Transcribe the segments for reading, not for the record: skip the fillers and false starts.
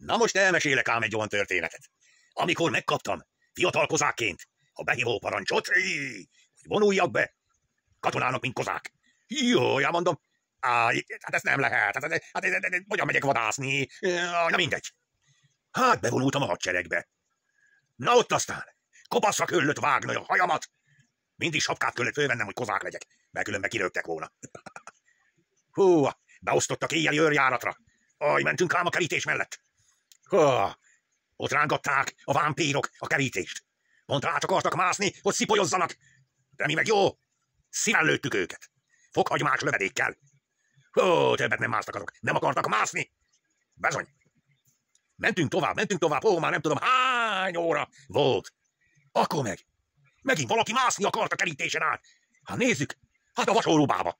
Na most elmesélek ám egy olyan történetet. Amikor megkaptam, fiatal kozákként, a behívó parancsot, hogy vonuljak be, katonának, mint kozák. Jó, já, mondom, hát ez nem lehet, hogyan megyek vadászni, na mindegy. Hát bevonultam a hadseregbe. Na ott aztán, kopaszra köllött vágni a hajamat, mindig sapkát kellett fölvennem, hogy kozák legyek, mert különben kirögtek volna. Hú, beosztottak éjjeli őrjáratra. Mentünk ám a kerítés mellett. Ott rángatták a vámpírok a kerítést. Pont rá akartak mászni, hogy szipolyozzanak. De mi meg jó, szíven lőttük őket. Fokhagymás lövedékkel. Többet nem másztak azok. Nem akartak mászni. Bezony. Mentünk tovább, már nem tudom hány óra volt. Akkor megint valaki mászni akart a kerítésen át. Hát nézzük, hát a vasórubába.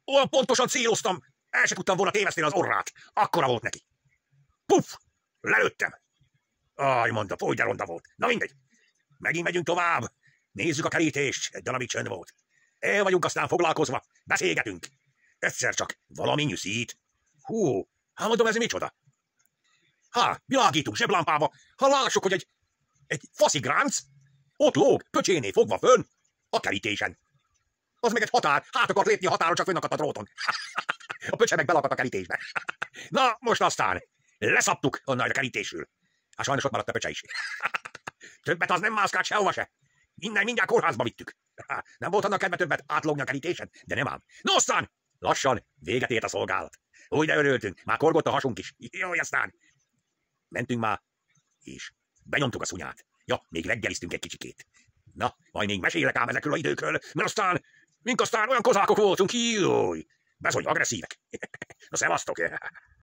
Olyan pontosan céloztam, el se tudtam volna téveszteni az orrát. Akkora volt neki. Puff! Lelőttem. Mondta, fogy, de ronda volt. Na mindegy. Megint megyünk tovább. Nézzük a kerítést. Egy darabig csönd volt. El vagyunk aztán foglalkozva. Beszélgetünk. Egyszer csak valami nyűszít. Hát mondom, ez micsoda? Világítunk zseblámpába. Lássuk, hogy egy faszigránc ott lóg, pöcséné fogva fönn a kerítésen. Az meg egy határ. Hát akart lépni a határon, csak fönnakadt a dróton. A pöcse meg belakadt a kerítésbe. Na, most aztán leszaptuk onnan a kerítésről. Hát sajnos ott maradt a pöcse is. Többet az nem mászkált sehova se. Innen mindjárt kórházba vittük. Nem volt annak kedve többet átlógni a kerítésen, de nem ám. No, aztán lassan véget ért a szolgálat. Úgy de örültünk, már korgott a hasunk is. Jó, aztán mentünk már, és benyomtuk a szunyát. Ja, még reggeliztünk egy kicsikét. Na, majd még mesélek ám ezekről a időkről, mert aztán, mink aztán olyan kozákok voltunk, jó, bezony agresszívek. Na, szevasztok!